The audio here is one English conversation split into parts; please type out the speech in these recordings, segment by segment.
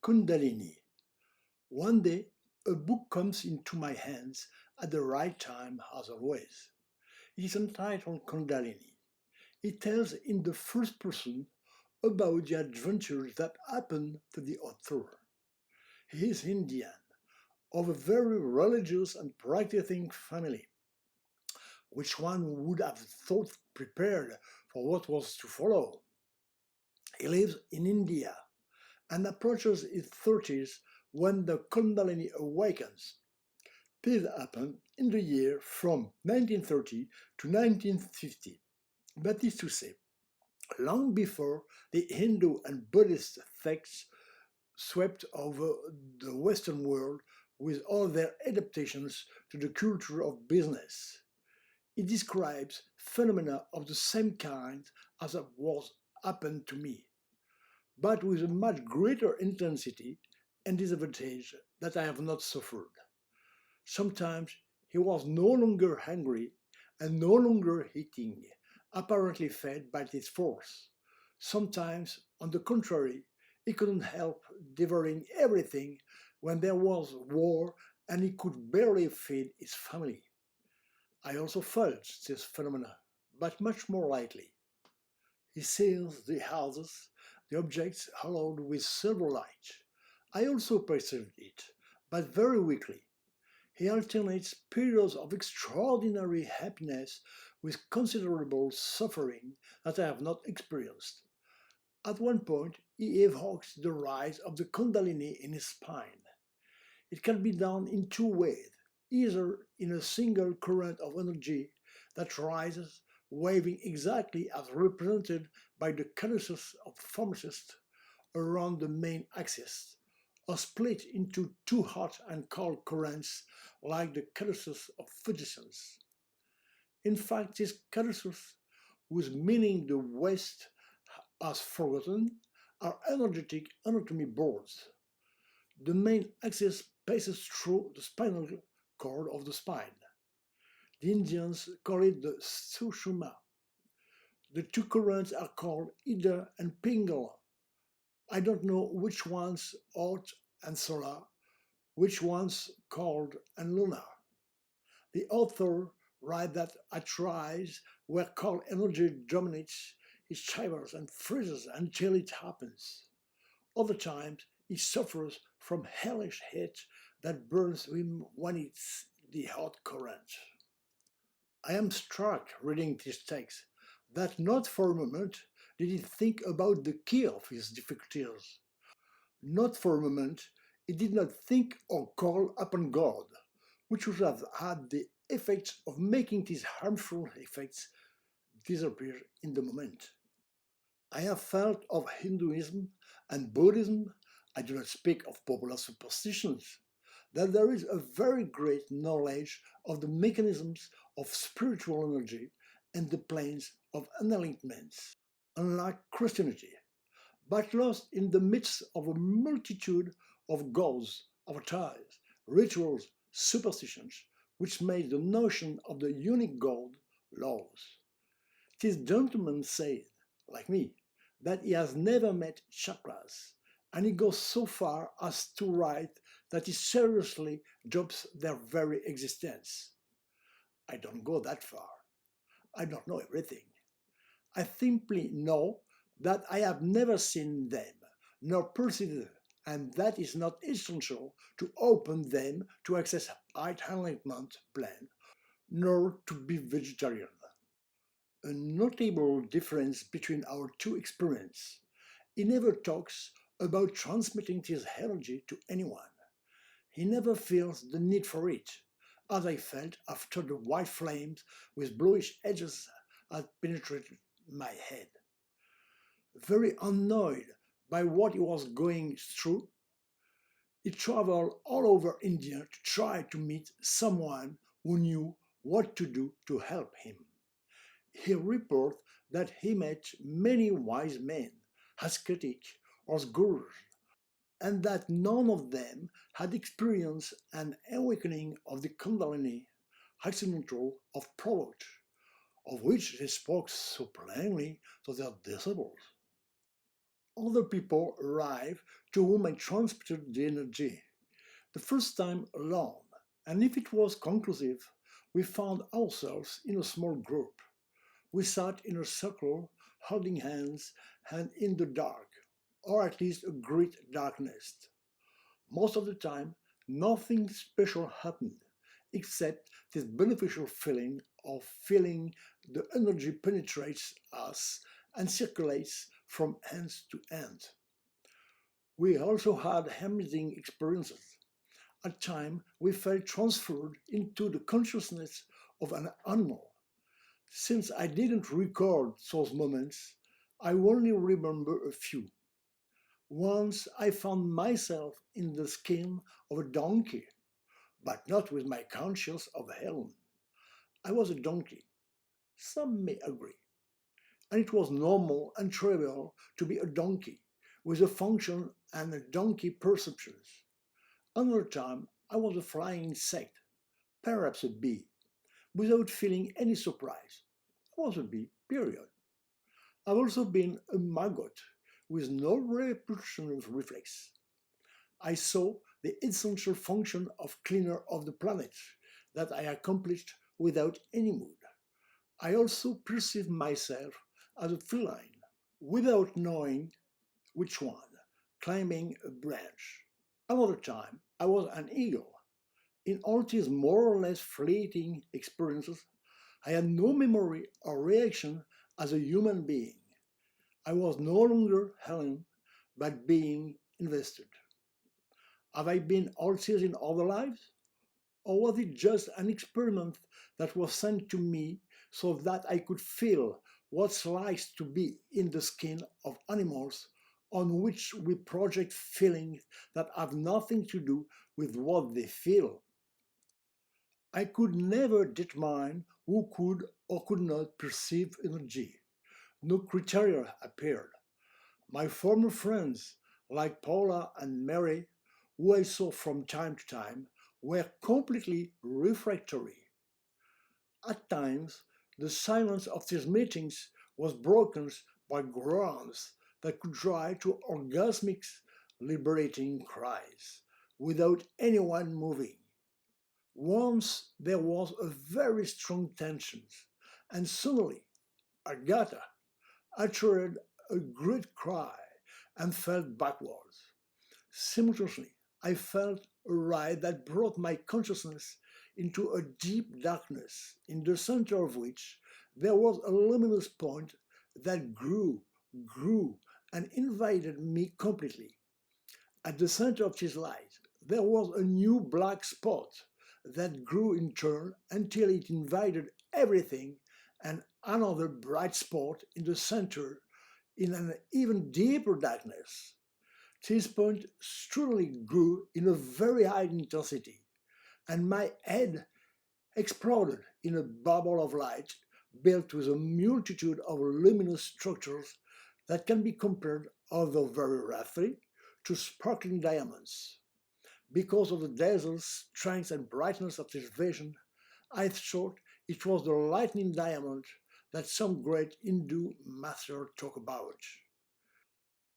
Kundalini. One day, a book comes into my hands at the right time, as always. It is entitled Kundalini. It tells in the first person about the adventures that happened to the author. He is Indian, of a very religious and practicing family, which one would have thought prepared for what was to follow. He lives in India and approaches his 30s when the Kundalini awakens. This happened in the year from 1930 to 1950, that is to say, long before the Hindu and Buddhist sects swept over the Western world with all their adaptations to the culture of business. It describes phenomena of the same kind as what happened to me, but with a much greater intensity and disadvantage that I have not suffered. Sometimes he was no longer hungry and no longer eating, apparently fed by this force. Sometimes, on the contrary, he couldn't help devouring everything when there was war and he could barely feed his family. I also felt this phenomena, but much more lightly. He sees the houses, the objects haloed with silver light. I also perceived it, but very weakly. He alternates periods of extraordinary happiness with considerable suffering that I have not experienced. At one point, he evokes the rise of the Kundalini in his spine. It can be done in two ways, either in a single current of energy that rises, waving exactly as represented by the calyces of pharmacists around the main axis, or split into two hot and cold currents like the calyces of physicians. In fact, these calyces, whose meaning the West has forgotten, are energetic anatomy boards. The main axis passes through the spinal cord of the spine. The Indians call it the Sushumna. The two currents are called Ida and Pingala. I don't know which one's Earth and Solar, which one's cold and lunar. The author writes that at rise, where cold energy dominates, he shivers and freezes until it happens. Other times, he suffers from hellish heat that burns him when it's the hot current. I am struck reading this text that not for a moment did he think about the key of his difficulties. Not for a moment he did not think or call upon God, which would have had the effect of making these harmful effects disappear in the moment. I have felt of Hinduism and Buddhism, I do not speak of popular superstitions, that there is a very great knowledge of the mechanisms of spiritual energy and the planes of enlightenment, unlike Christianity, but lost in the midst of a multitude of gods, avatars, rituals, superstitions, which made the notion of the unique God lost. This gentleman said, like me, that he has never met chakras, and he goes so far as to write that he seriously drops their very existence. I don't go that far. I don't know everything. I simply know that I have never seen them, nor perceived them, and that is not essential to open them to access high enlightenment plan, nor to be vegetarian. A notable difference between our two experiences. He never talks about transmitting his energy to anyone. He never feels the need for it, as I felt after the white flames with bluish edges had penetrated my head. Very annoyed by what he was going through, he traveled all over India to try to meet someone who knew what to do to help him. He reports that he met many wise men, ascetic or gurus, and that none of them had experienced an awakening of the Kundalini, accidental or provoked, of which they spoke so plainly to their disciples. Other people arrive to whom I transmitted the energy, the first time alone, and if it was conclusive, we found ourselves in a small group. We sat in a circle, holding hands and in the dark, or at least a great darkness. Most of the time, nothing special happened, except this beneficial feeling of feeling the energy penetrates us and circulates from hand to hand. We also had amazing experiences. At times, we felt transferred into the consciousness of an animal. Since I didn't record those moments, I only remember a few. Once I found myself in the skin of a donkey, but not with my conscience of Helen. I was a donkey. Some may agree. And it was normal and trivial to be a donkey, with a function and a donkey perceptions. Another time I was a flying insect, perhaps a bee, without feeling any surprise. I was a bee, period. I've also been a maggot, with no repulsion reflex. I saw the essential function of cleaner of the planet that I accomplished without any mood. I also perceived myself as a feline, without knowing which one, climbing a branch. Another time, I was an eagle. In all these more or less fleeting experiences, I had no memory or reaction as a human being. I was no longer Helen, but being invested. Have I been all these in other lives? Or was it just an experiment that was sent to me so that I could feel what it's like to be in the skin of animals on which we project feelings that have nothing to do with what they feel? I could never determine who could or could not perceive energy. No criteria appeared. My former friends, like Paula and Mary, who I saw from time to time, were completely refractory. At times, the silence of these meetings was broken by groans that could drive to orgasmic, liberating cries, without anyone moving. Once there was a very strong tension, and suddenly Agatha uttered a great cry and fell backwards. Simultaneously, I felt a ride that brought my consciousness into a deep darkness, in the center of which there was a luminous point that grew, and invaded me completely. At the center of this light, there was a new black spot that grew in turn until it invaded everything, and another bright spot in the center in an even deeper darkness. This point suddenly grew in a very high intensity, and my head exploded in a bubble of light built with a multitude of luminous structures that can be compared, although very roughly, to sparkling diamonds. Because of the dazzle, strength, and brightness of this vision, I thought it was the lightning diamond that some great Hindu master talked about.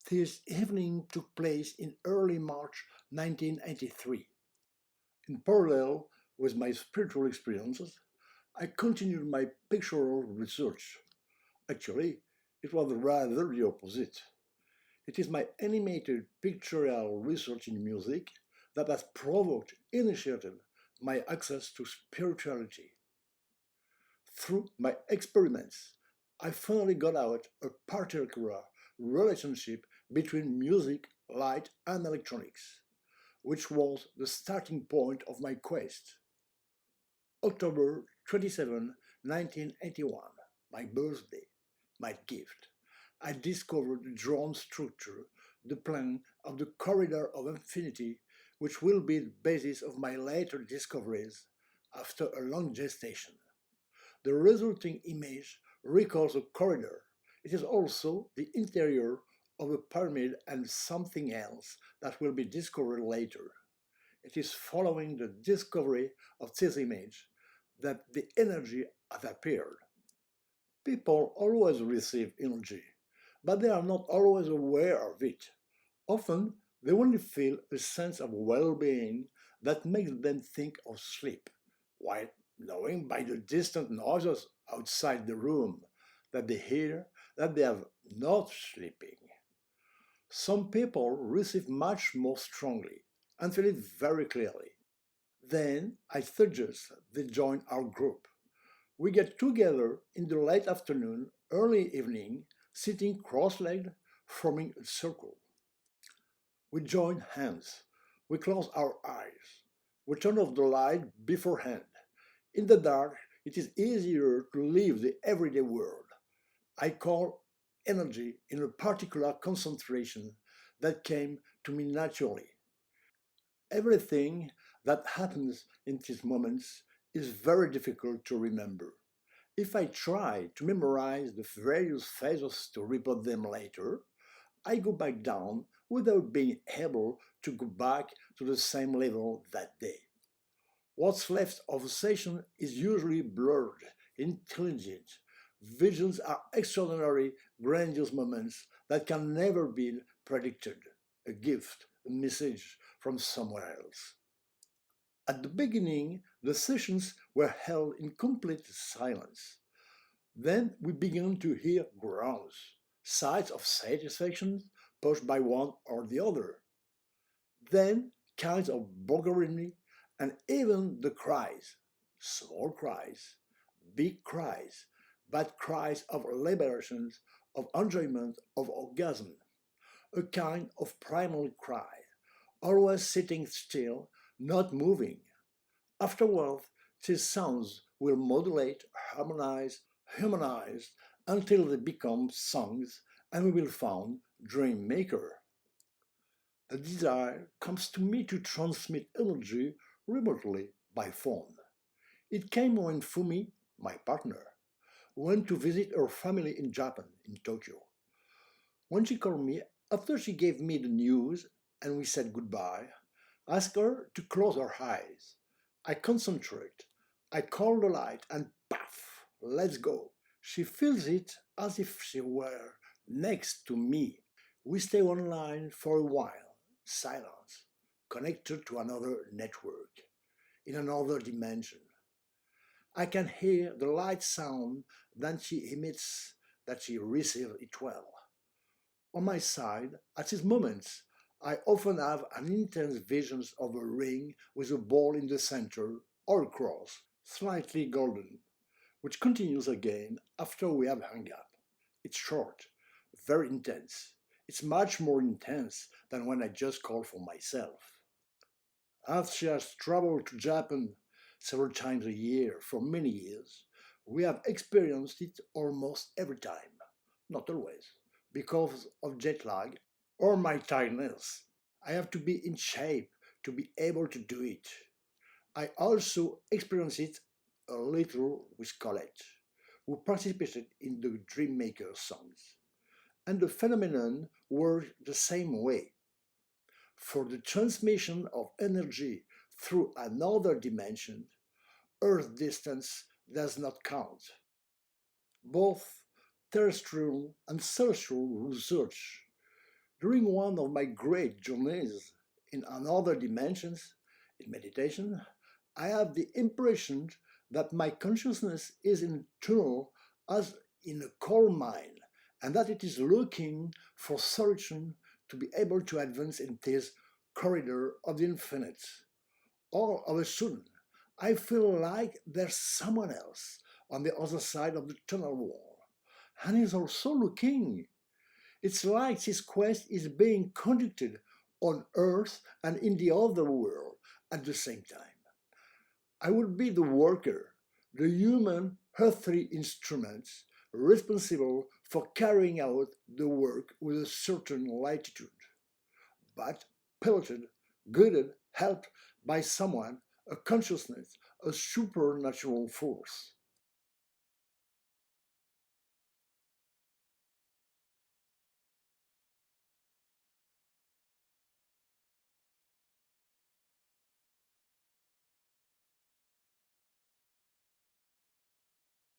This evening took place in early March 1983. In parallel with my spiritual experiences, I continued my pictorial research. Actually, it was rather the opposite. It is my animated pictorial research in music that has initiated my access to spirituality. Through my experiments, I finally got out a particular relationship between music, light, and electronics, which was the starting point of my quest. October 27, 1981, my birthday, my gift. I discovered the drawn structure, the plan of the corridor of infinity, which will be the basis of my later discoveries after a long gestation. The resulting image recalls a corridor. It is also the interior of a pyramid and something else that will be discovered later. It is following the discovery of this image that the energy has appeared. People always receive energy. but they are not always aware of it. Often, they only feel a sense of well being that makes them think of sleep, while knowing by the distant noises outside the room that they hear that they are not sleeping. Some people receive much more strongly and feel it very clearly. Then I suggest they join our group. We get together in the late afternoon, early evening, sitting cross legged, forming a circle. We join hands. We close our eyes. We turn off the light beforehand. In the dark, it is easier to leave the everyday world. I call energy in a particular concentration that came to me naturally. Everything that happens in these moments is very difficult to remember. If I try to memorize the various phases to report them later, I go back down without being able to go back to the same level that day. What's left of a session is usually blurred, intelligent. Visions are extraordinary, grandiose moments that can never be predicted. A gift, a message from somewhere else. At the beginning, the sessions were held in complete silence. Then we began to hear groans, sighs of satisfaction pushed by one or the other. Then kinds of boggery and even the cries, small cries, big cries, but cries of liberation, of enjoyment, of orgasm, a kind of primal cry, always sitting still, not moving. Afterward, these sounds will modulate, harmonize, humanize until they become songs and we will found Dream Maker. The desire comes to me to transmit energy remotely by phone. It came when Fumi, my partner, went to visit her family in Japan, in Tokyo. When she called me, after she gave me the news and we said goodbye, I asked her to close her eyes. I concentrate. I call the light and paf, let's go. She feels it as if she were next to me. We stay online for a while, silence, connected to another network, in another dimension. I can hear the light sound that she emits, that she receives it well. On my side, at these moments, I often have an intense vision of a ring with a ball in the center or a cross, slightly golden, which continues again after we have hung up. It's short, very intense. It's much more intense than when I just call for myself. As she has traveled to Japan several times a year for many years, we have experienced it almost every time. Not always, because of jet lag or my tiredness. I have to be in shape to be able to do it. I also experienced it a little with Colette, who participated in the Dreammaker songs. And the phenomenon worked the same way. For the transmission of energy through another dimension, Earth distance does not count. Both terrestrial and celestial research. During one of my great journeys in another dimensions, in meditation, I have the impression that my consciousness is in a tunnel as in a coal mine, and that it is looking for solution to be able to advance in this corridor of the infinite. All of a sudden, I feel like there's someone else on the other side of the tunnel wall, and he's also looking. It's like this quest is being conducted on Earth and in the other world at the same time. I would be the worker, the human earthly instrument responsible for carrying out the work with a certain latitude, but piloted, guided, helped by someone, a consciousness, a supernatural force.